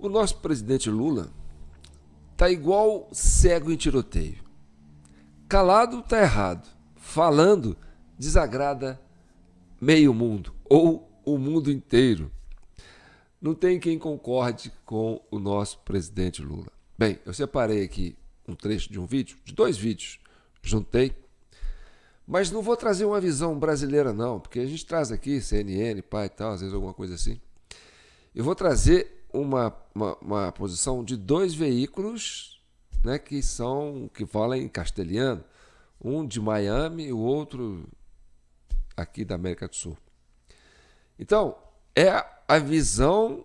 O nosso presidente Lula tá igual cego em tiroteio. Calado tá errado. Falando desagrada meio mundo ou o mundo inteiro. Não tem quem concorde com o nosso presidente Lula. Bem, eu separei aqui um trecho de um vídeo, de 2 vídeos, juntei, mas não vou trazer uma visão brasileira não, porque a gente traz aqui CNN, pai e tal, às vezes alguma coisa assim. Eu vou trazer uma posição de 2 veículos, né, que falam em castelhano, um de Miami e o outro aqui da América do Sul. Então, é a visão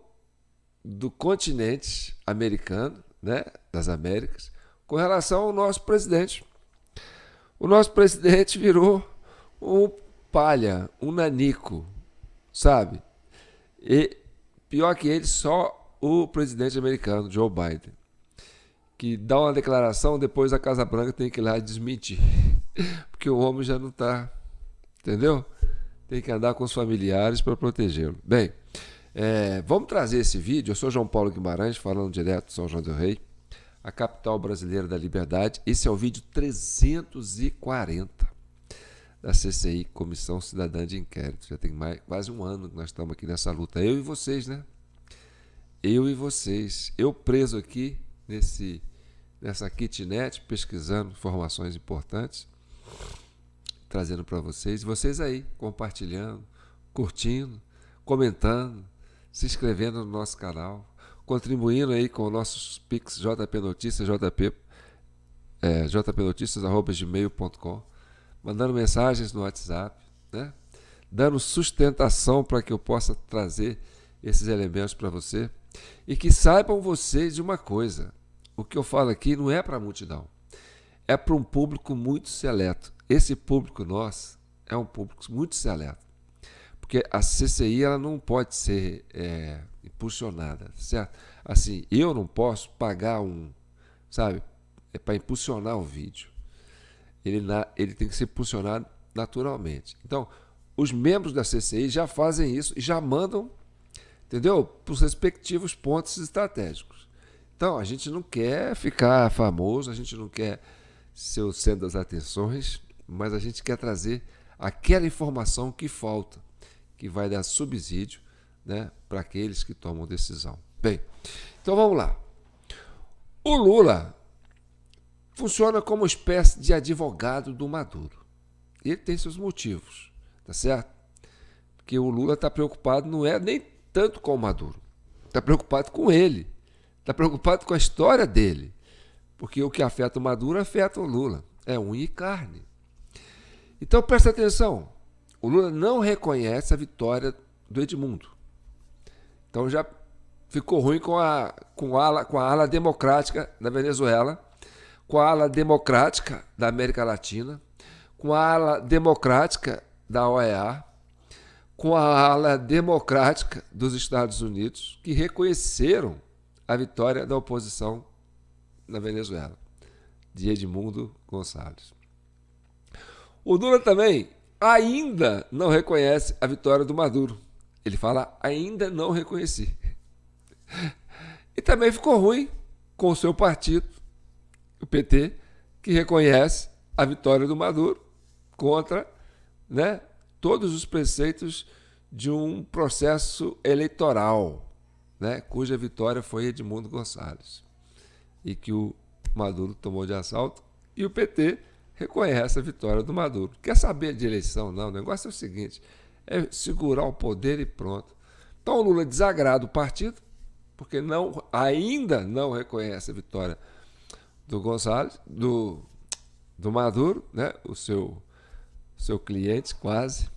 do continente americano, né, das Américas, com relação ao nosso presidente. O nosso presidente virou um palha, um nanico, sabe? E pior que ele, só o presidente americano, Joe Biden, que dá uma declaração, depois a Casa Branca tem que ir lá desmentir, porque o homem já não está, entendeu? Tem que andar com os familiares para protegê-lo. Bem, vamos trazer esse vídeo. Eu sou João Paulo Guimarães, falando direto de São João del Rei, a capital brasileira da liberdade. Esse é o vídeo 340 da CCI, Comissão Cidadã de Inquérito. Já tem quase um ano que nós estamos aqui nessa luta. Eu e vocês, né? Eu e vocês. Eu preso aqui nessa kitnet, pesquisando informações importantes, trazendo para vocês. E vocês aí, compartilhando, curtindo, comentando, se inscrevendo no nosso canal, contribuindo aí com nossos Pix, jpnoticias, jpnoticias@gmail.com, mandando mensagens no WhatsApp, né? Dando sustentação para que eu possa trazer esses elementos para você. E que saibam vocês de uma coisa: o que eu falo aqui não é para a multidão, é para um público muito seleto. Esse público nosso é um público muito seleto, porque a CCI ela não pode ser impulsionada, certo? Assim, eu não posso pagar para impulsionar o vídeo. Ele tem que ser impulsionado naturalmente. Então, os membros da CCI já fazem isso e já mandam, entendeu? Para os respectivos pontos estratégicos. Então, a gente não quer ficar famoso, a gente não quer ser o centro das atenções, mas a gente quer trazer aquela informação que falta, que vai dar subsídio, né, para aqueles que tomam decisão. Bem, então vamos lá. O Lula funciona como uma espécie de advogado do Maduro. Ele tem seus motivos, tá certo? Porque o Lula está preocupado, não é nem tanto com o Maduro, está preocupado com ele, está preocupado com a história dele, porque o que afeta o Maduro afeta o Lula, é unha e carne. Então presta atenção, o Lula não reconhece a vitória do Edmundo. Então já ficou ruim com a ala democrática da Venezuela, com a ala democrática da América Latina, com a ala democrática da OEA, com a ala democrática dos Estados Unidos, que reconheceram a vitória da oposição na Venezuela, de Edmundo Gonçalves. O Lula também ainda não reconhece a vitória do Maduro. Ele fala, ainda não reconheci. E também ficou ruim com o seu partido, o PT, que reconhece a vitória do Maduro contra, né, todos os preceitos de um processo eleitoral, né, cuja vitória foi Edmundo Gonçalves, e que o Maduro tomou de assalto, e o PT reconhece a vitória do Maduro. Quer saber de eleição? Não, o negócio é o seguinte, é segurar o poder e pronto. Então o Lula desagrada o partido, porque ainda não reconhece a vitória do Gonçalves, do Maduro, né? O seu cliente quase,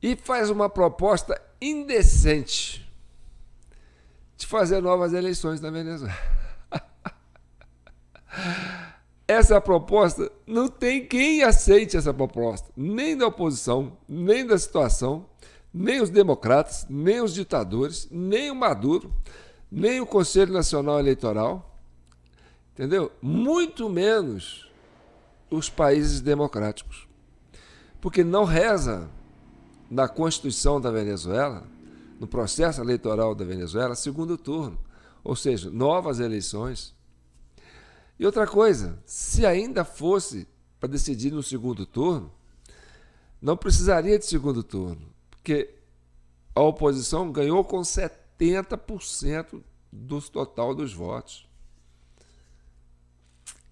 e faz uma proposta indecente de fazer novas eleições na Venezuela. Essa proposta, não tem quem aceite essa proposta, nem da oposição, nem da situação, nem os democratas, nem os ditadores, nem o Maduro, nem o Conselho Nacional Eleitoral, entendeu? Muito menos os países democráticos, porque não reza na Constituição da Venezuela, no processo eleitoral da Venezuela, segundo turno, ou seja, novas eleições. E outra coisa, se ainda fosse para decidir no segundo turno, não precisaria de segundo turno, porque a oposição ganhou com 70% do total dos votos.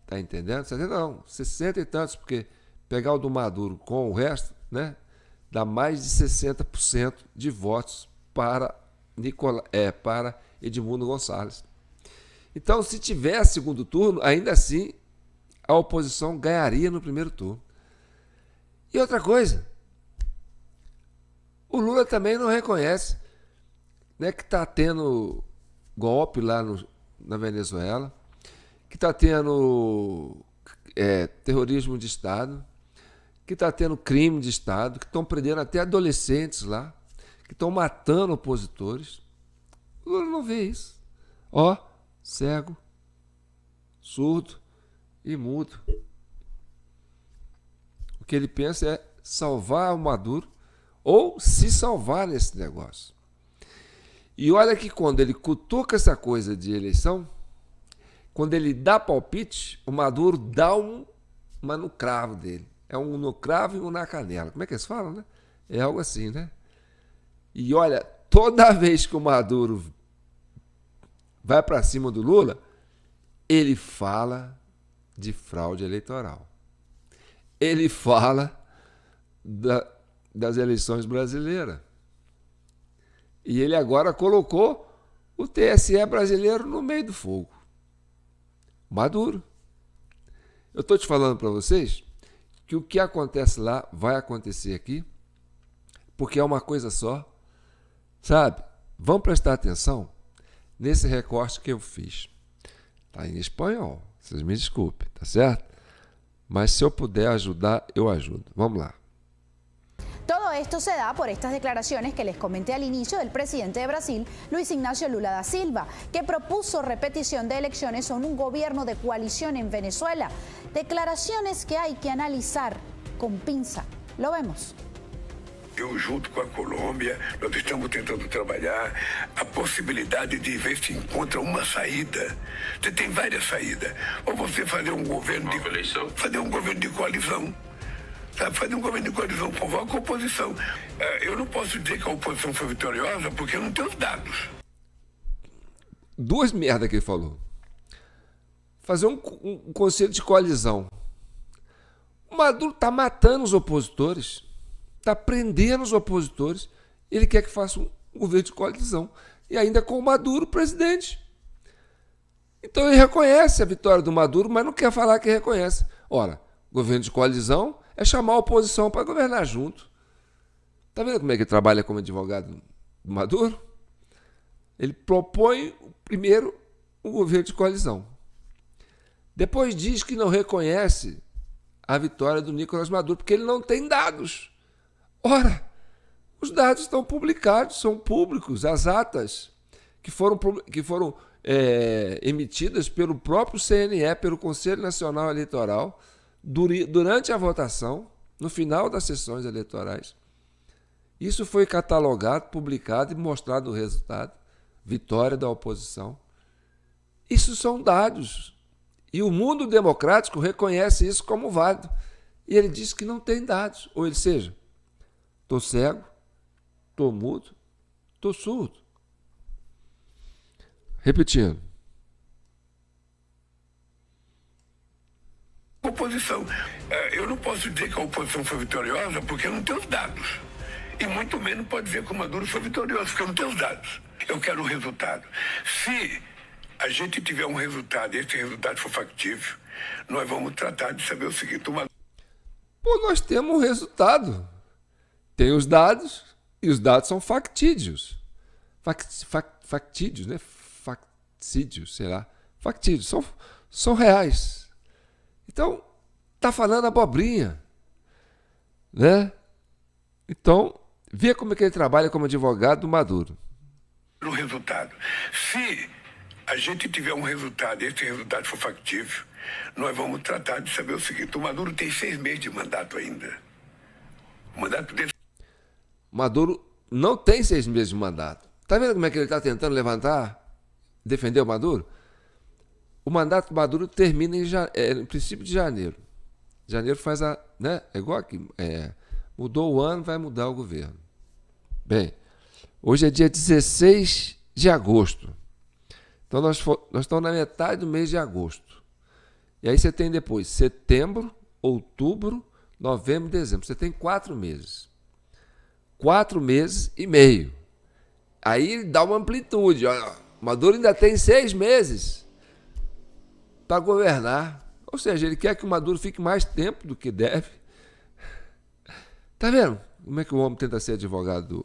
Está entendendo? 70 não, 60 e tantos, porque pegar o do Maduro com o resto, né, dá mais de 60% de votos para Edmundo Gonçalves. Então, se tivesse segundo turno, ainda assim a oposição ganharia no primeiro turno. E outra coisa, o Lula também não reconhece, né, que está tendo golpe lá na Venezuela, que está tendo terrorismo de Estado, que está tendo crime de Estado, que estão prendendo até adolescentes lá, que estão matando opositores. O Lula não vê isso. Ó, cego, surdo e mudo. O que ele pensa é salvar o Maduro ou se salvar nesse negócio. E olha que quando ele cutuca essa coisa de eleição, quando ele dá palpite, o Maduro dá uma no cravo dele. É um no cravo e um na canela. Como é que eles falam, né? É algo assim, né? E olha, toda vez que o Maduro vai para cima do Lula, ele fala de fraude eleitoral. Ele fala das eleições brasileiras. E ele agora colocou o TSE brasileiro no meio do fogo. Maduro. Eu estou te falando para vocês que o que acontece lá vai acontecer aqui, porque é uma coisa só. Sabe? Vamos prestar atenção nesse recorte que eu fiz. Está em espanhol, vocês me desculpem, tá certo? Mas se eu puder ajudar, eu ajudo. Vamos lá. Todo esto se da por estas declaraciones que les comenté al inicio del presidente de Brasil, Luis Ignacio Lula da Silva, que propuso repetición de elecciones o un gobierno de coalición en Venezuela. Declaraciones que hay que analizar con pinza. Lo vemos. Eu, junto com a Colômbia, nós estamos tentando trabalhar a possibilidade de ver se encontra uma saída. Você tem várias saídas. Ou você fazer um governo de coalizão. Sabe? Fazer um governo de coalizão, convoca a oposição. Eu não posso dizer que a oposição foi vitoriosa porque eu não tenho os dados. Duas merdas que ele falou. Fazer um conselho de coalizão. O Maduro está matando os opositores. Está prendendo os opositores. Ele quer que faça um governo de coalizão. E ainda com o Maduro presidente. Então ele reconhece a vitória do Maduro, mas não quer falar que reconhece. Ora, governo de coalizão é chamar a oposição para governar junto. Está vendo como é que ele trabalha como advogado do Maduro? Ele propõe primeiro um governo de coalizão. Depois diz que não reconhece a vitória do Nicolás Maduro, porque ele não tem dados. Ora, os dados estão publicados, são públicos, as atas que foram emitidas pelo próprio CNE, pelo Conselho Nacional Eleitoral, durante a votação, no final das sessões eleitorais. Isso foi catalogado, publicado e mostrado o resultado. Vitória da oposição. Isso são dados. E o mundo democrático reconhece isso como válido. E ele diz que não tem dados. Ou seja, estou cego, estou mudo, estou surdo. Repetindo. Oposição. Eu não posso dizer que a oposição foi vitoriosa porque eu não tenho os dados. E muito menos pode dizer que o Maduro foi vitorioso porque eu não tenho os dados. Eu quero um resultado. Se a gente tiver um resultado e esse resultado for factível, nós vamos tratar de saber o seguinte. Pô, nós temos um resultado. Tem os dados e os dados são factídios. Factídios, né? Factídios, sei lá. Factídios, são reais. Então, tá falando abobrinha, né? Então, vê como é que ele trabalha como advogado do Maduro. O resultado. Se a gente tiver um resultado e esse resultado for factível, nós vamos tratar de saber o seguinte. O Maduro tem 6 meses de mandato ainda. O mandato dele... Maduro não tem 6 meses de mandato. Está vendo como é que ele está tentando defender o Maduro? O mandato do Maduro termina no princípio de janeiro. Janeiro faz né? É igual aqui. Mudou o ano, vai mudar o governo. Bem, hoje é dia 16 de agosto. Então nós estamos na metade do mês de agosto. E aí você tem depois setembro, outubro, novembro e dezembro. Você tem 4 meses. 4 meses e meio. Aí ele dá uma amplitude. Olha, Maduro ainda tem 6 meses para governar. Ou seja, ele quer que o Maduro fique mais tempo do que deve. Tá vendo como é que o homem tenta ser advogado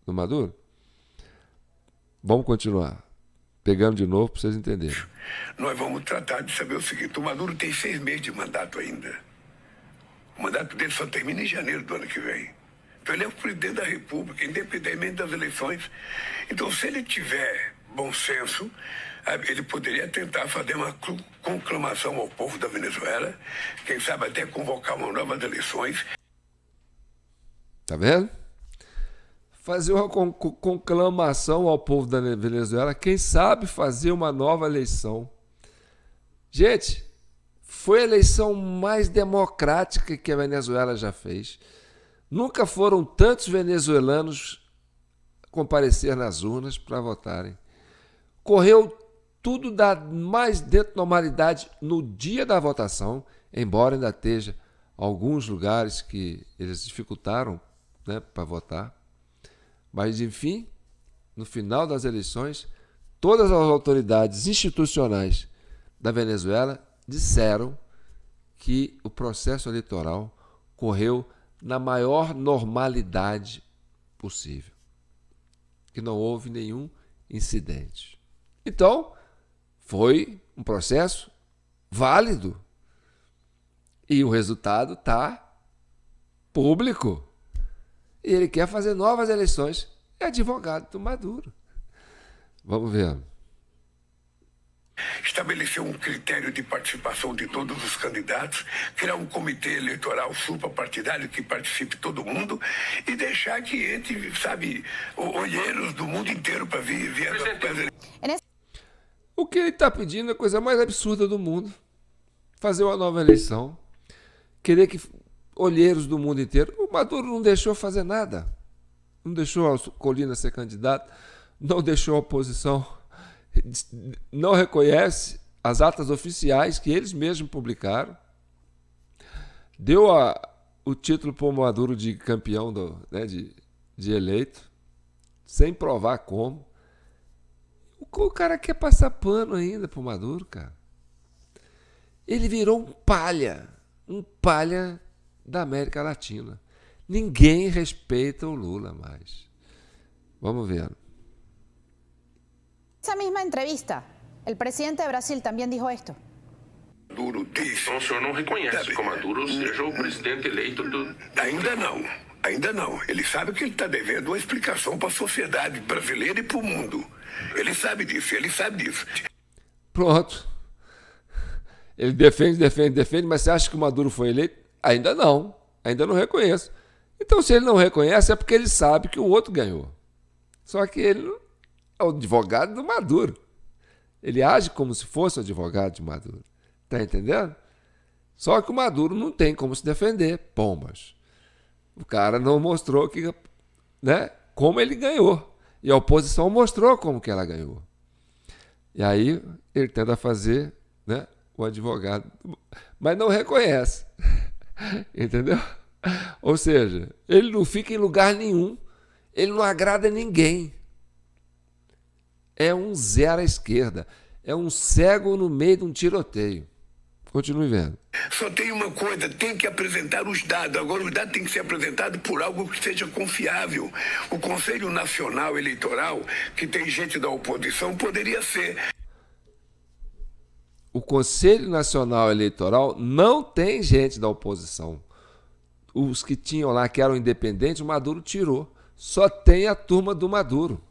do Maduro? Vamos continuar. Pegando de novo para vocês entenderem. Nós vamos tratar de saber o seguinte: o Maduro tem 6 meses de mandato ainda. O mandato dele só termina em janeiro do ano que vem. Então ele é o presidente da República, independentemente das eleições. Então, se ele tiver bom senso, ele poderia tentar fazer uma conclamação ao povo da Venezuela, quem sabe até convocar uma novas eleições. Tá vendo? Fazer uma conclamação ao povo da Venezuela, quem sabe fazer uma nova eleição. Gente, foi a eleição mais democrática que a Venezuela já fez. Nunca foram tantos venezuelanos comparecer nas urnas para votarem. Correu tudo mais dentro da normalidade no dia da votação, embora ainda esteja alguns lugares que eles dificultaram, né, para votar. Mas, enfim, no final das eleições, todas as autoridades institucionais da Venezuela disseram que o processo eleitoral correu na maior normalidade possível, que não houve nenhum incidente. Então, foi um processo válido e o resultado está público. E ele quer fazer novas eleições. É advogado do Maduro. Vamos ver. Estabelecer um critério de participação de todos os candidatos, criar um comitê eleitoral suprapartidário que participe todo mundo e deixar que entre, sabe, olheiros do mundo inteiro para vir O que ele está pedindo é a coisa mais absurda do mundo. Fazer uma nova eleição. Querer que olheiros do mundo inteiro. O Maduro não deixou fazer nada. Não deixou a Colina ser candidato. Não deixou a oposição. Não reconhece as atas oficiais que eles mesmos publicaram. Deu o título para o Maduro de campeão de eleito, sem provar como. O cara quer passar pano ainda para o Maduro, cara. Ele virou um palha da América Latina. Ninguém respeita o Lula mais. Vamos ver. Esa misma entrevista, el presidente de Brasil también dijo esto. Maduro disse. Então o senhor não reconhece que o Maduro seja o presidente eleito do... Ainda não. Ele sabe que ele está devendo uma explicação para a sociedade brasileira e para o mundo. Ele sabe disso. Pronto. Ele defende, mas você acha que o Maduro foi eleito? Ainda não reconheço. Então, se ele não reconhece, é porque ele sabe que o outro ganhou. Só que ele é o advogado do Maduro. Ele age como se fosse o advogado de Maduro. Tá entendendo? Só que o Maduro não tem como se defender. Pombas. O cara não mostrou como ele ganhou. E a oposição mostrou como que ela ganhou. E aí ele tenta fazer, o advogado, mas não reconhece. Entendeu? Ou seja, ele não fica em lugar nenhum. Ele não agrada ninguém. É um zero à esquerda. É um cego no meio de um tiroteio. Continue vendo. Só tem uma coisa, tem que apresentar os dados. Agora, os dados têm que ser apresentados por algo que seja confiável. O Conselho Nacional Eleitoral, que tem gente da oposição, poderia ser. O Conselho Nacional Eleitoral não tem gente da oposição. Os que tinham lá, que eram independentes, o Maduro tirou. Só tem a turma do Maduro.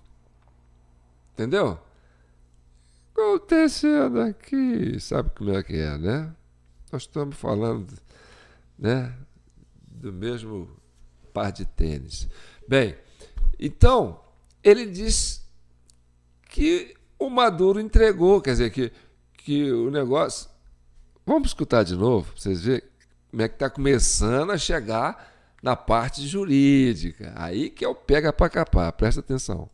Entendeu? Acontecendo aqui, sabe como é que é, né? Nós estamos falando, do mesmo par de tênis. Bem, Então, ele diz que o Maduro entregou, quer dizer, que o negócio... Vamos escutar de novo, para vocês verem como é que está começando a chegar na parte jurídica. Aí que é o pega para capar, presta atenção.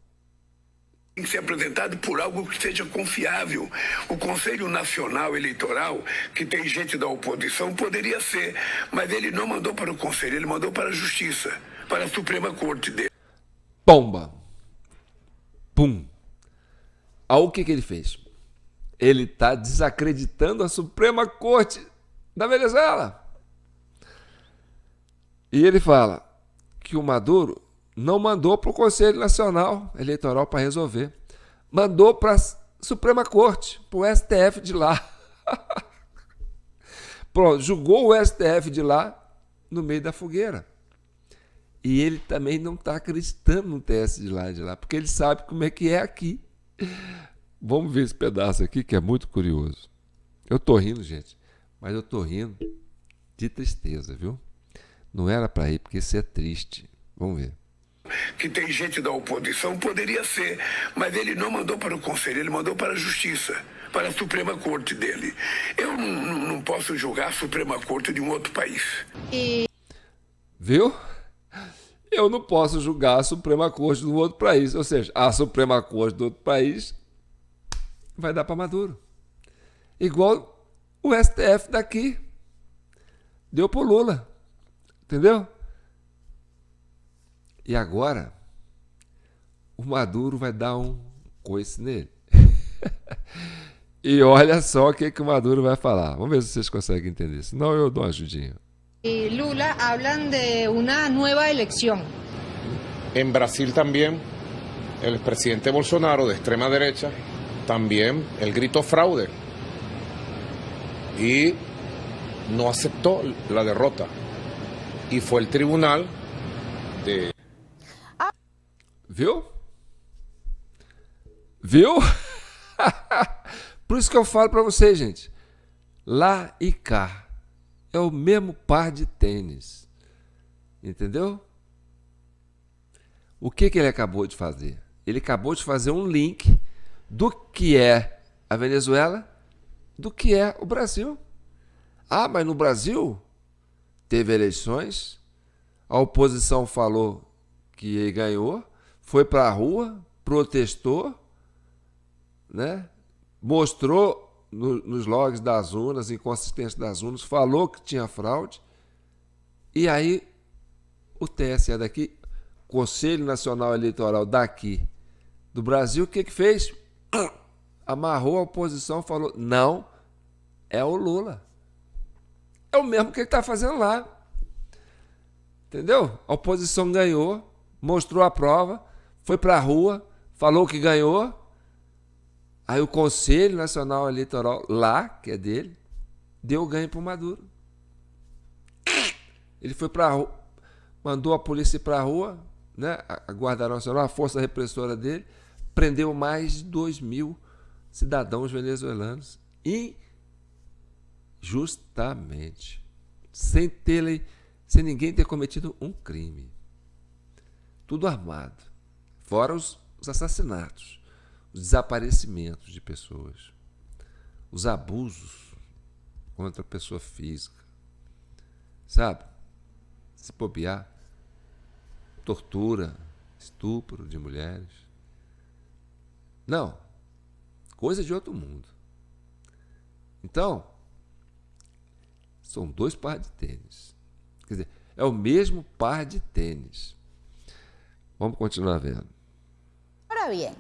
Tem que ser apresentado por algo que seja confiável. O Conselho Nacional Eleitoral, que tem gente da oposição, poderia ser, mas ele não mandou para o Conselho, ele mandou para a Justiça, para a Suprema Corte dele. Pomba! Pum! Aí o que ele fez? Ele está desacreditando a Suprema Corte da Venezuela. E ele fala que o Maduro não mandou para o Conselho Nacional Eleitoral para resolver. Mandou para a Suprema Corte, para o STF de lá. Pronto, julgou o STF de lá no meio da fogueira. E ele também não está acreditando no TS de lá, porque ele sabe como é que é aqui. Vamos ver esse pedaço aqui que é muito curioso. Eu tô rindo, gente, mas eu tô rindo de tristeza, viu? Não era para ir, porque isso é triste. Vamos ver. Que tem gente da oposição, poderia ser, mas ele não mandou para o Conselho, ele mandou para a Justiça, para a Suprema Corte dele. Eu não posso julgar a Suprema Corte de um outro país. Viu? Eu não posso julgar a Suprema Corte do outro país. Ou seja, a Suprema Corte do outro país vai dar para Maduro. Igual o STF daqui deu para o Lula. Entendeu? E agora, o Maduro vai dar um coice nele. E olha só o que o Maduro vai falar. Vamos ver se vocês conseguem entender. Senão eu dou uma ajudinha. Y Lula hablan de una nueva elección. En Brasil también, el presidente Bolsonaro, de extrema derecha, también él gritó fraude y no aceptó la derrota. Y fue el tribunal de... Viu? Viu? Por isso que eu falo para vocês, gente. Lá e cá. É o mesmo par de tênis. Entendeu? O que ele acabou de fazer? Ele acabou de fazer um link do que é a Venezuela, do que é o Brasil. Ah, mas no Brasil teve eleições, a oposição falou que ele ganhou, foi para a rua, protestou, né? Mostrou nos logs das urnas, inconsistência das urnas, falou que tinha fraude, e aí o TSE daqui, Conselho Nacional Eleitoral daqui do Brasil, o que fez? Amarrou a oposição, falou, não, é o Lula. É o mesmo que ele está fazendo lá. Entendeu? A oposição ganhou, mostrou a prova, foi para a rua, falou que ganhou. Aí o Conselho Nacional Eleitoral, lá, que é dele, deu ganho para o Maduro. Ele foi para a rua, mandou a polícia ir para a rua, né? A Guarda Nacional, a força repressora dele, prendeu mais de 2.000 cidadãos venezuelanos injustamente, sem ninguém ter cometido um crime. Tudo armado. Fora os assassinatos, os desaparecimentos de pessoas, os abusos contra a pessoa física, sabe? Se bobear, tortura, estupro de mulheres. Não, coisa de outro mundo. Então, são 2 pares de tênis. Quer dizer, é o mesmo par de tênis. Vamos continuar vendo. Ahora bien,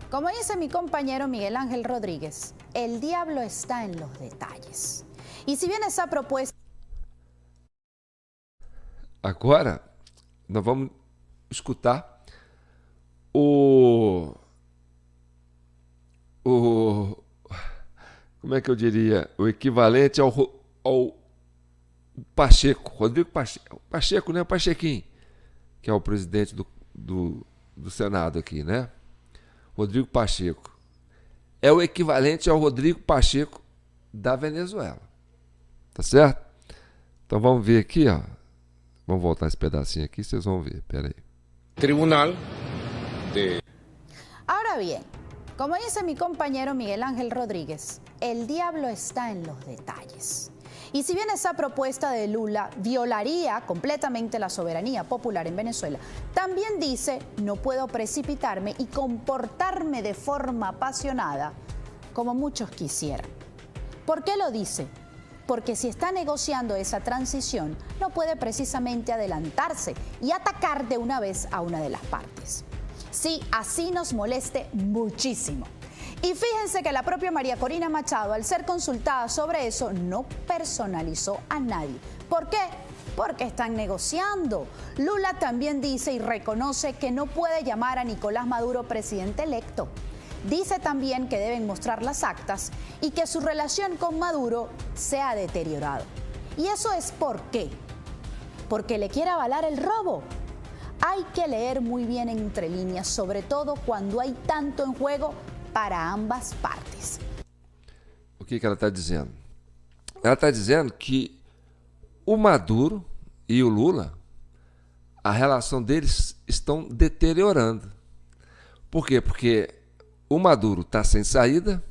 como dice mi compañero Miguel Ángel Rodríguez, el diablo está en los detalles. Y si bien esa propuesta... Agora, nós vamos escutar como é que eu diria? O equivalente ao Pacheco, Rodrigo Pacheco. Pacheco, né? O Pachequinho, que é o presidente do Senado aqui, né? Rodrigo Pacheco. É o equivalente ao Rodrigo Pacheco da Venezuela. Tá certo? Então vamos ver aqui, ó. Vamos voltar esse pedacinho aqui, vocês vão ver. Pera aí. Tribunal Ahora bien, como dice mi compañero Miguel Ángel Rodríguez, el diablo está en los detalles. Y si bien esa propuesta de Lula violaría completamente la soberanía popular en Venezuela, también dice: no puedo precipitarme y comportarme de forma apasionada como muchos quisieran. ¿Por qué lo dice? Porque si está negociando esa transición, no puede precisamente adelantarse y atacar de una vez a una de las partes. Sí, así nos moleste muchísimo. Y fíjense que la propia María Corina Machado, al ser consultada sobre eso, no personalizó a nadie. ¿Por qué? Porque están negociando. Lula también dice y reconoce que no puede llamar a Nicolás Maduro presidente electo. Dice también que deben mostrar las actas y que su relación con Maduro se ha deteriorado. ¿Y eso es por qué? Porque le quiere avalar el robo. Hay que leer muy bien entre líneas, sobre todo cuando hay tanto en juego para ambas partes. O que ela está dizendo? Ela está dizendo que o Maduro e o Lula, a relação deles estão deteriorando. Por quê? Porque o Maduro está sem saída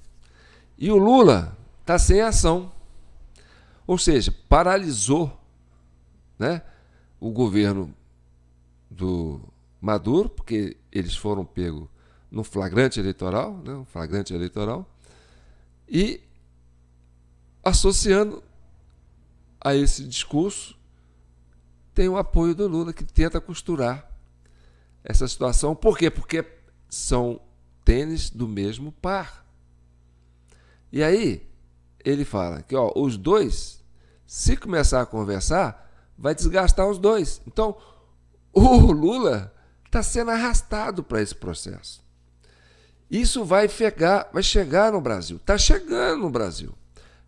e o Lula está sem ação. Ou seja, paralisou, né, o governo do Maduro, porque eles foram pegos no flagrante eleitoral, né, um flagrante eleitoral, e associando a esse discurso tem o apoio do Lula, que tenta costurar essa situação. Por quê? Porque são tênis do mesmo par. E aí ele fala que os dois, se começar a conversar, vai desgastar os dois. Então o Lula está sendo arrastado para esse processo. Isso vai chegar no Brasil. Está chegando no Brasil.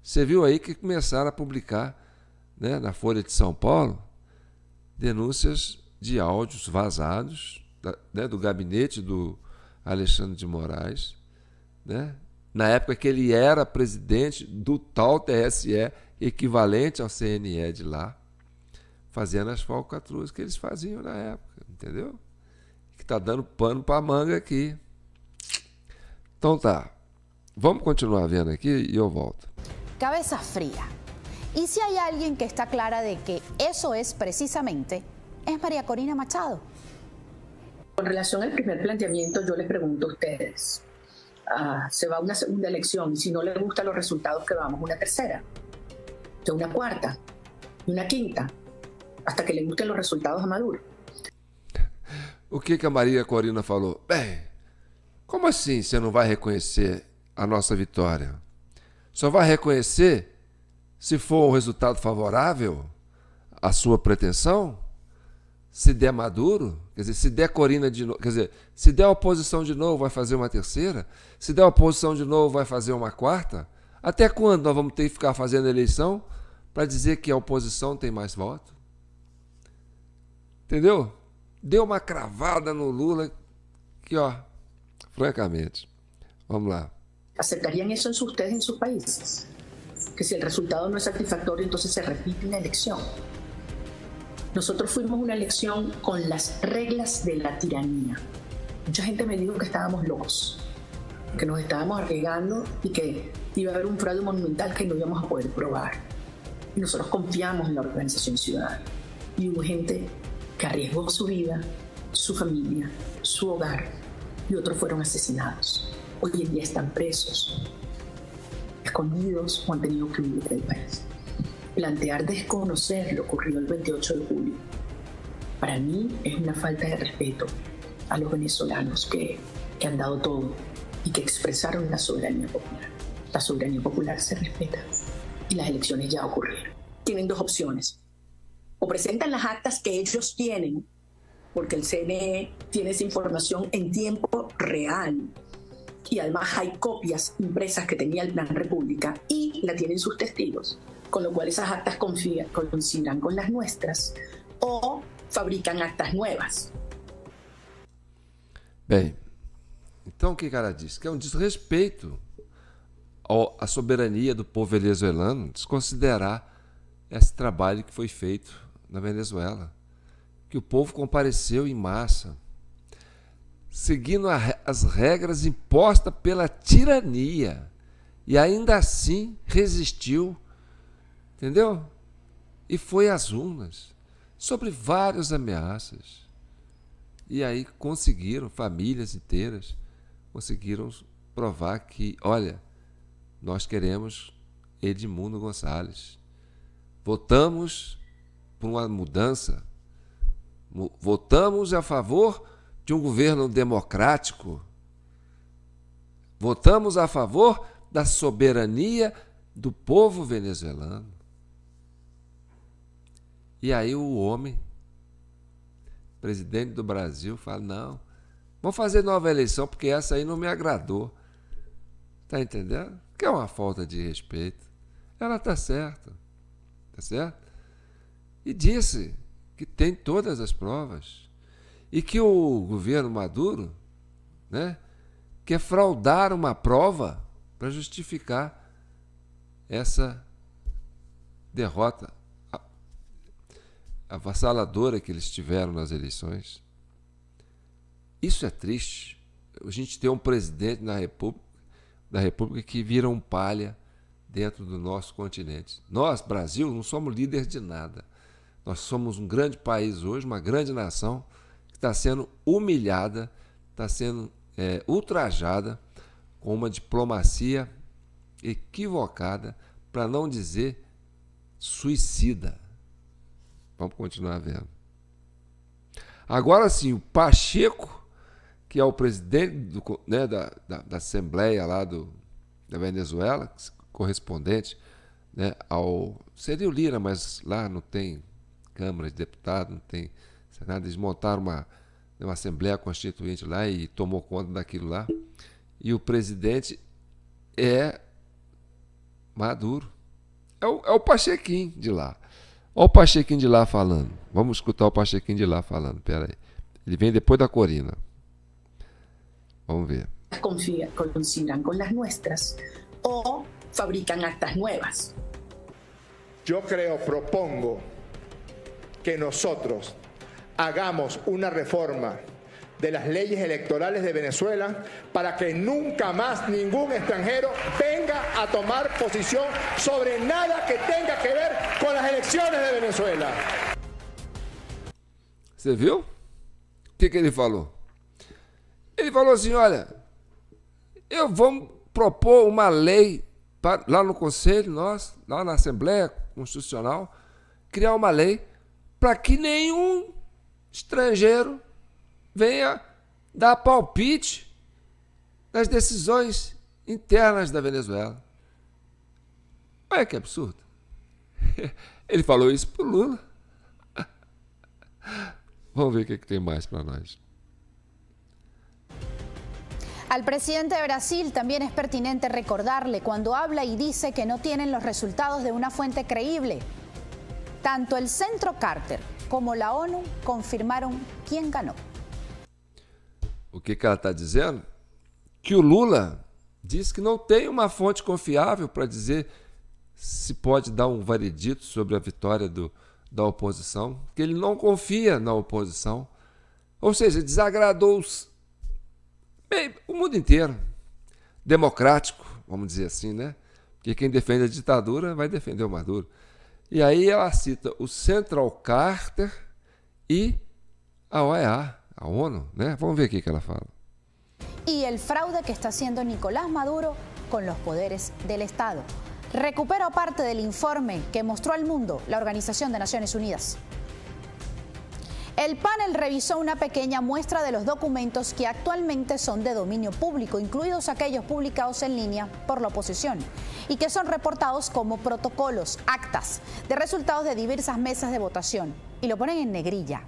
Você viu aí que começaram a publicar, né, na Folha de São Paulo, denúncias de áudios vazados, né, do gabinete do Alexandre de Moraes, né, na época que ele era presidente do tal TSE, equivalente ao CNE de lá, fazendo as falcatruas que eles faziam na época, entendeu? Que está dando pano para manga aqui. Então tá, vamos continuar vendo aqui e eu volto. Cabeza fría. Y si hay alguien que está clara de que eso es precisamente, es María Corina Machado. Con relación al primer planteamiento, yo les pregunto a ustedes, se va a una segunda elección y si no les gustan los resultados, que vamos a una tercera, de una cuarta, una quinta, hasta que le gusten los resultados a Maduro. O que a Maria Corina falou? Bem, como assim você não vai reconhecer a nossa vitória? Só vai reconhecer se for um resultado favorável à sua pretensão? Se der Maduro, quer dizer, se der Corina de novo, quer dizer, se der oposição de novo, vai fazer uma terceira? Se der oposição de novo, vai fazer uma quarta? Até quando nós vamos ter que ficar fazendo eleição para dizer que a oposição tem mais voto? Entendeu? Deu uma cravada no Lula que, francamente, vamos lá. ¿Aceptarían eso ustedes en sus países? Que si el resultado no es satisfactorio, entonces se repite una elección. Nosotros fuimos una elección con las reglas de la tiranía. Mucha gente me dijo que estábamos locos, que nos estábamos arriesgando y que iba a haber un fraude monumental que no íbamos a poder probar. Y nosotros confiamos en la organización ciudadana. Y hubo gente que arriesgó su vida, su familia, su hogar, y otros fueron asesinados. Hoy en día están presos, escondidos o han tenido que huir del país. Plantear desconocer lo ocurrido el 28 de julio, para mí es una falta de respeto a los venezolanos que han dado todo y que expresaron la soberanía popular. La soberanía popular se respeta y las elecciones ya ocurrieron. Tienen dos opciones. O presentan las actas que ellos tienen, porque el CNE tiene esa información en tiempo real, y además hay copias impresas que tenía el Plan República y la tienen sus testigos, con lo cual esas actas coincidirán con las nuestras, o fabrican actas nuevas. Bem, então o que ela diz? Que é um desrespeito à soberania do povo venezuelano desconsiderar esse trabalho que foi feito na Venezuela, que o povo compareceu em massa. seguindo as regras impostas pela tirania. E ainda assim resistiu, entendeu? E foi às urnas, sobre várias ameaças. E aí conseguiram, famílias inteiras, conseguiram provar que, olha, nós queremos Edmundo Gonçalves. Votamos por uma mudança, votamos a favor de um governo democrático, votamos a favor da soberania do povo venezuelano. E aí o homem, presidente do Brasil, fala, não, vamos fazer nova eleição porque essa aí não me agradou. Tá entendendo? Que é uma falta de respeito. Ela tá certa. Tá certo? E disse que tem todas as provas. E que o governo Maduro, né, quer fraudar uma prova para justificar essa derrota avassaladora que eles tiveram nas eleições. Isso é triste. A gente tem um presidente da República que vira um palha dentro do nosso continente. Nós, Brasil, não somos líderes de nada. Nós somos um grande país hoje, uma grande nação, que está sendo humilhada, está sendo ultrajada com uma diplomacia equivocada, para não dizer suicida. Vamos continuar vendo. Agora sim, o Pacheco, que é o presidente da Assembleia lá da Venezuela, correspondente, né, seria o Lira, mas lá não tem Câmara de Deputados, não tem Senado. Eles montaram uma Assembleia Constituinte lá e tomou conta daquilo lá. E o presidente é Maduro. É o Pachequinho de lá. Olha o Pachequinho de lá falando. Vamos escutar o Pachequinho de lá falando. Pera aí. Ele vem depois da Corina. Vamos ver. Coincidan con las nuestras o fabrican actas nuevas. Yo propongo que nosotros hagamos una reforma de las leyes electorales de Venezuela para que nunca más ningún extranjero venga a tomar posición sobre nada que tenga que ver con las elecciones de Venezuela. Você viu? O que ele falou? Ele falou assim, olha, eu vou propor uma lei lá no Conselho, lá na Assembleia Constitucional, criar uma lei para que nenhum estrangeiro venha dar palpite nas decisões internas da Venezuela. Olha que absurdo. Ele falou isso pro Lula. Vamos ver o que tem mais para nós. Al presidente de Brasil también es pertinente recordarle cuando habla y dice que no tienen los resultados de una fuente creíble. Tanto el Centro Carter como la ONU confirmaron quién ganó. O que ela está dizendo? Que o Lula diz que não tem uma fonte confiável para dizer se pode dar um veredito sobre a vitória da oposição, que ele não confia na oposição. Ou seja, desagradou o mundo inteiro. Democrático, vamos dizer assim, né? Porque quem defende a ditadura vai defender o Maduro. E aí ela cita o Central Carter e a OEA, a ONU, né? Vamos ver o que ela fala. Y el fraude que está haciendo Nicolás Maduro con los poderes del Estado. Recupero parte del informe que mostró al mundo la Organización de Naciones Unidas. El panel revisó una pequeña muestra de los documentos que actualmente son de dominio público, incluidos aquellos publicados en línea por la oposición, y que son reportados como protocolos, actas de resultados de diversas mesas de votación, y lo ponen en negrilla.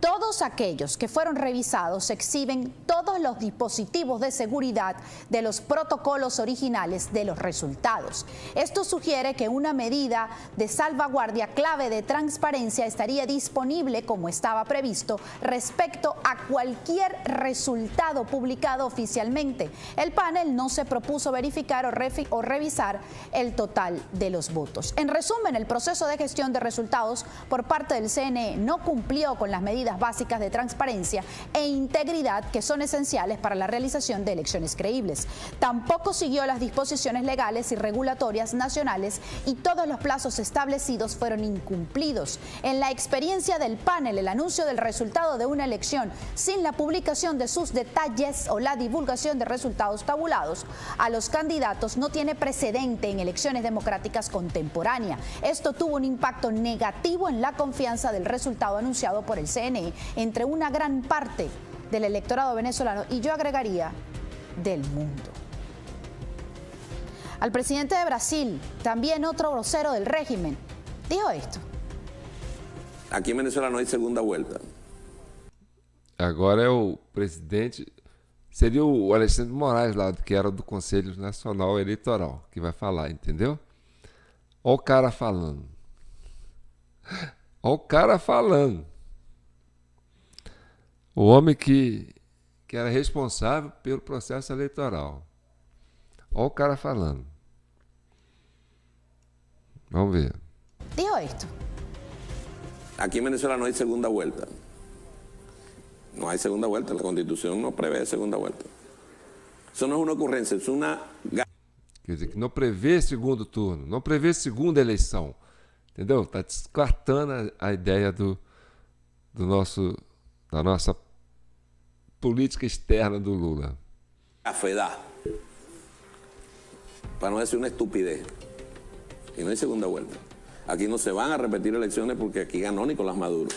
Todos aquellos que fueron revisados exhiben todos los dispositivos de seguridad de los protocolos originales de los resultados. Esto sugiere que una medida de salvaguardia clave de transparencia estaría disponible, como estaba previsto, respecto a cualquier resultado publicado oficialmente. El panel no se propuso verificar o revisar el total de los votos. En resumen, el proceso de gestión de resultados por parte del CNE no cumplió con las medidas medidas básicas de transparencia e integridad que son esenciales para la realización de elecciones creíbles. Tampoco siguió las disposiciones legales y regulatorias nacionales y todos los plazos establecidos fueron incumplidos. En la experiencia del panel, el anuncio del resultado de una elección sin la publicación de sus detalles o la divulgación de resultados tabulados a los candidatos no tiene precedente en elecciones democráticas contemporáneas. Esto tuvo un impacto negativo en la confianza del resultado anunciado por el CNE entre una gran parte del electorado venezolano y yo agregaría del mundo. Al presidente de Brasil, también otro vocero del régimen, dijo esto. Aqui em Venezuela não hay segunda vuelta. Agora é o presidente, seria o Alexandre de Moraes lá, que era do Conselho Nacional Eleitoral, que vai falar, entendeu? Olha o cara falando. Olha o cara falando. O homem que era responsável pelo processo eleitoral. Olha o cara falando. Vamos ver. Dijo esto. Aqui em Venezuela não hay segunda vuelta. No hay segunda vuelta, la Constitución no prevé segunda vuelta. Eso no es una ocurrencia, es una... Quer dizer, que não prevê segundo turno, não prevê segunda eleição. Entendeu? Está descartando a ideia da nossa política externa do Lula. Cafedad. Para no decir una estupidez. Y no hay segunda vuelta. Aquí no se van a repetir elecciones porque aquí ganó Nicolás Maduro.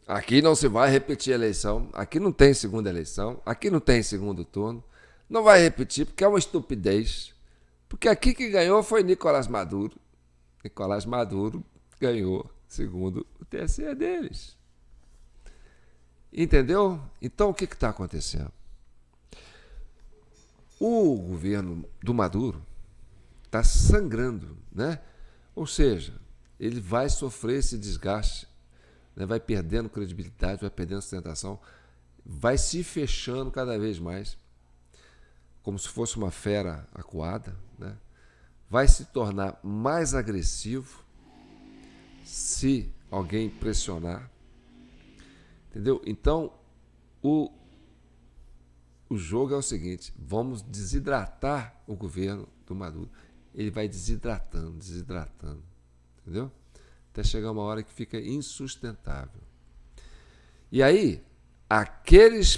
Aqui não se vai repetir a eleição, aqui não tem segunda eleição, aqui não tem segundo turno, não vai repetir porque é uma estupidez, porque aqui que ganhou foi Nicolás Maduro. Nicolás Maduro ganhou, segundo o TSE deles. Entendeu? Então o que está acontecendo? O governo do Maduro está sangrando, né? Ou seja, ele vai sofrer esse desgaste, né? Vai perdendo credibilidade, vai perdendo sustentação, vai se fechando cada vez mais, como se fosse uma fera acuada, né? Vai se tornar mais agressivo se alguém pressionar, entendeu? Então, o jogo é o seguinte: vamos desidratar o governo do Maduro. Ele vai desidratando, entendeu? Até chegar uma hora que fica insustentável. E aí, aqueles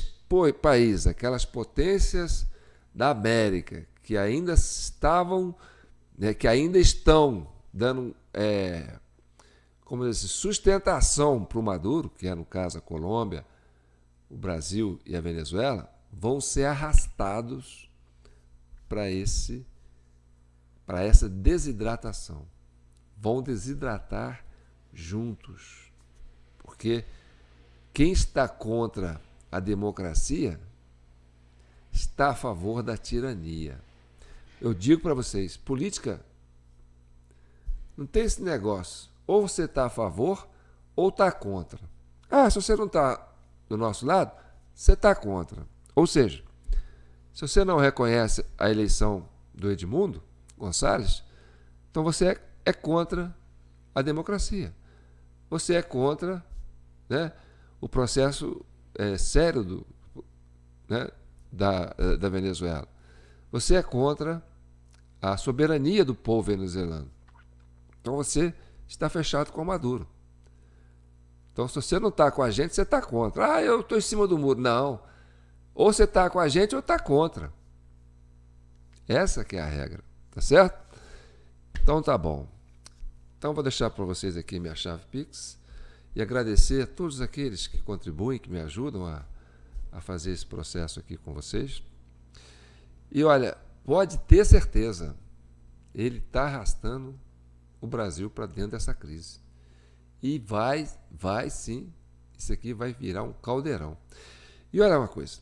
países, aquelas potências da América que ainda estavam, né, que ainda estão dando como dizer, sustentação para o Maduro, que é no caso a Colômbia, o Brasil e a Venezuela, vão ser arrastados para essa desidratação. Vão desidratar juntos. Porque quem está contra a democracia está a favor da tirania. Eu digo para vocês, política não tem esse negócio. Ou você está a favor ou está contra. Ah, se você não está do nosso lado, você está contra. Ou seja, se você não reconhece a eleição do Edmundo Gonçalves, então você é contra a democracia. Você é contra, né, o processo sério da Venezuela. Você é contra a soberania do povo venezuelano. Então você está fechado com o Maduro. Então, se você não está com a gente, você está contra. Ah, eu estou em cima do muro. Não. Ou você está com a gente ou está contra. Essa que é a regra. Tá certo? Então, tá bom. Então, vou deixar para vocês aqui minha chave Pix e agradecer a todos aqueles que contribuem, que me ajudam a fazer esse processo aqui com vocês. E, olha, pode ter certeza, ele está arrastando o Brasil para dentro dessa crise. E vai sim, isso aqui vai virar um caldeirão. E olha uma coisa,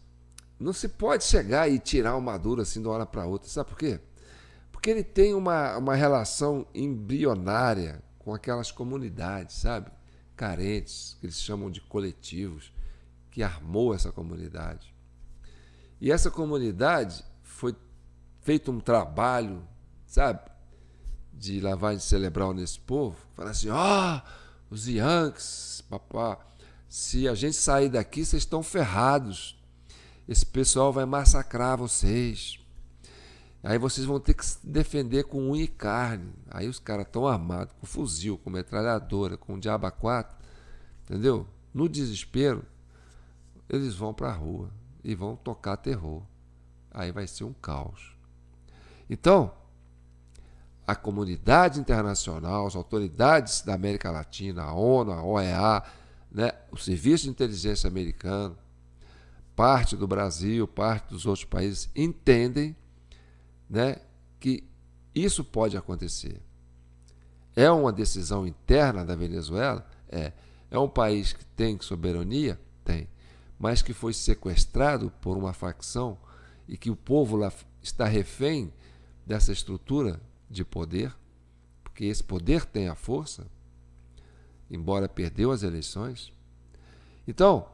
não se pode chegar e tirar o Maduro assim de uma hora para outra. Sabe por quê? Porque ele tem uma relação embrionária com aquelas comunidades, sabe? Carentes, que eles chamam de coletivos, que armou essa comunidade. E essa comunidade foi feito um trabalho, sabe? de lavagem cerebral nesse povo, fala assim, os Yankees, papá, se a gente sair daqui, vocês estão ferrados. Esse pessoal vai massacrar vocês. Aí vocês vão ter que se defender com unha e carne. Aí os caras estão armados, com fuzil, com metralhadora, com diabo 4, entendeu? No desespero, eles vão para a rua e vão tocar terror. Aí vai ser um caos. Então, a comunidade internacional, as autoridades da América Latina, a ONU, a OEA, né, o Serviço de Inteligência americano, parte do Brasil, parte dos outros países, entendem, né, que isso pode acontecer. É uma decisão interna da Venezuela? É um país que tem soberania? Tem. Mas que foi sequestrado por uma facção e que o povo lá está refém dessa estrutura de poder, porque esse poder tem a força, embora perdeu as eleições. Então,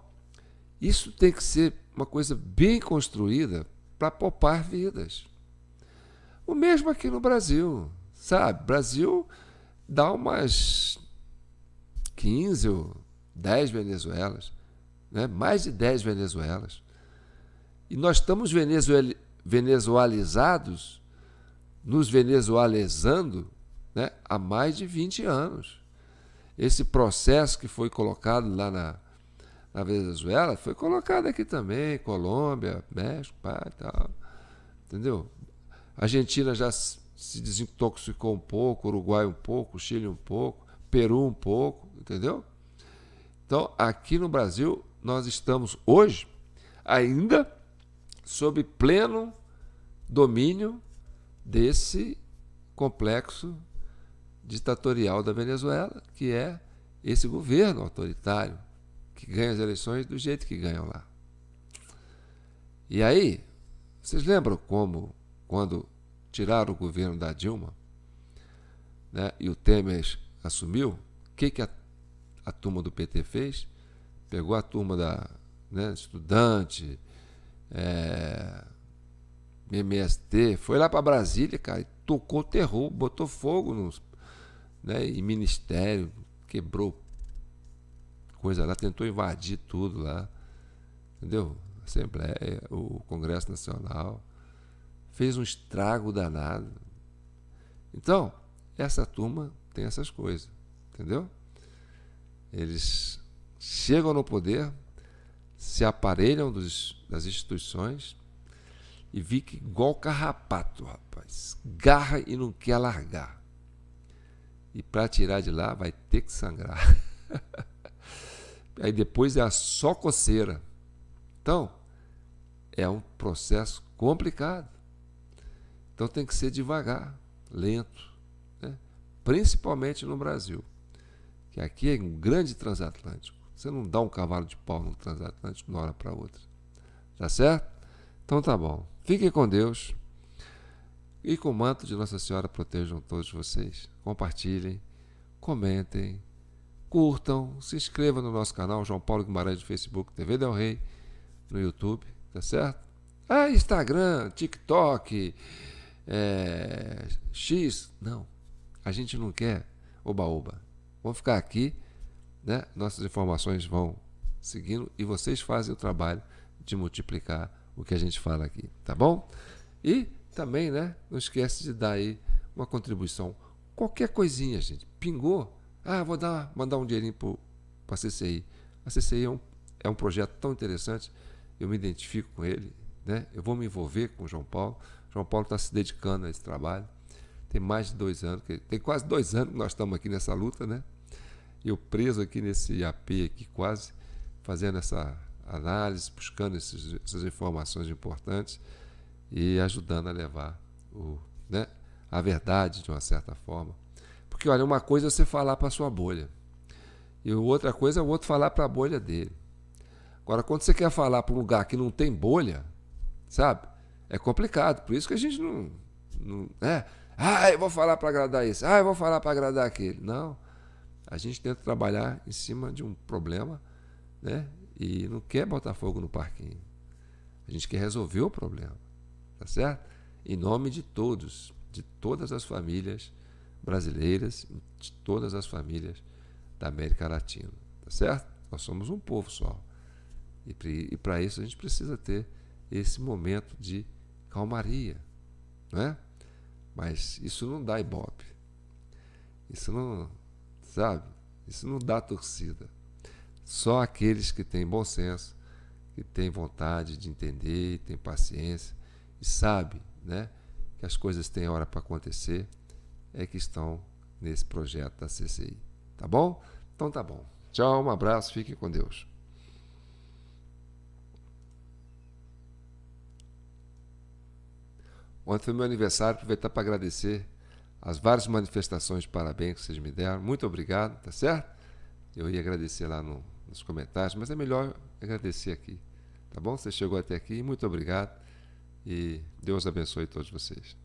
isso tem que ser uma coisa bem construída para poupar vidas. O mesmo aqui no Brasil, sabe? Brasil dá umas 15 ou 10 Venezuelas, né? Mais de 10 Venezuelas. E nós estamos venezualizados, nos venezualizando, né, há mais de 20 anos. Esse processo que foi colocado lá na Venezuela foi colocado aqui também, Colômbia, México, e tal. Entendeu? A Argentina já se desintoxicou um pouco, Uruguai um pouco, Chile um pouco, Peru um pouco, entendeu? Então, aqui no Brasil, nós estamos hoje ainda sob pleno domínio desse complexo ditatorial da Venezuela, que é esse governo autoritário que ganha as eleições do jeito que ganham lá. E aí, vocês lembram como, quando tiraram o governo da Dilma, né, e o Temer assumiu, o que a turma do PT fez? Pegou a turma da, né, estudante, MST, foi lá para Brasília, cara, e tocou terror, botou fogo nos, né, em ministério, quebrou coisa lá, tentou invadir tudo lá, entendeu? A Assembleia, o Congresso Nacional, fez um estrago danado. Então, essa turma tem essas coisas, entendeu? Eles chegam no poder, se aparelham das instituições e fica igual carrapato, rapaz. Garra e não quer largar. E para tirar de lá vai ter que sangrar. Aí depois é só coceira. Então, é um processo complicado. Então tem que ser devagar, lento, né? Principalmente no Brasil, que aqui é um grande transatlântico. Você não dá um cavalo de pau no transatlântico de uma hora para outra. Tá certo? Então tá bom. Fiquem com Deus e com o manto de Nossa Senhora protejam todos vocês. Compartilhem, comentem, curtam, se inscrevam no nosso canal João Paulo Guimarães do Facebook, TV Del Rey, no YouTube, tá certo? Instagram, TikTok, X, não. A gente não quer oba-oba. Vamos ficar aqui, né? Nossas informações vão seguindo e vocês fazem o trabalho de multiplicar o que a gente fala aqui, tá bom? E também, né, não esquece de dar aí uma contribuição. Qualquer coisinha, gente. Pingou. Vou mandar um dinheirinho para a CCI. A CCI é um projeto tão interessante, eu me identifico com ele, né? Eu vou me envolver com o João Paulo. O João Paulo está se dedicando a esse trabalho. Tem mais de 2 anos, tem quase 2 anos que nós estamos aqui nessa luta, né? Eu preso aqui nesse AP aqui, quase, fazendo essa análise, buscando essas informações importantes e ajudando a levar a verdade de uma certa forma. Porque, olha, uma coisa é você falar para a sua bolha e outra coisa é o outro falar para a bolha dele. Agora, quando você quer falar para um lugar que não tem bolha, sabe? É complicado. Por isso que a gente não eu vou falar para agradar esse, eu vou falar para agradar aquele. Não. A gente tenta trabalhar em cima de um problema, né? E não quer botar fogo no parquinho. A gente quer resolver o problema. Tá certo? Em nome de todos, de todas as famílias brasileiras e de todas as famílias da América Latina, tá certo? Nós somos um povo só. E para isso a gente precisa ter esse momento de calmaria, né? Mas isso não dá ibope. Isso não, sabe? Isso não dá torcida. Só aqueles que têm bom senso, que têm vontade de entender, têm paciência e sabem, né, que as coisas têm hora para acontecer, é que estão nesse projeto da CCI. Tá bom? Então tá bom. Tchau, um abraço, fiquem com Deus. Ontem foi meu aniversário, aproveitar para agradecer as várias manifestações de parabéns que vocês me deram. Muito obrigado, tá certo? Eu ia agradecer lá nos comentários, mas é melhor agradecer aqui, tá bom? Você chegou até aqui, muito obrigado e Deus abençoe todos vocês.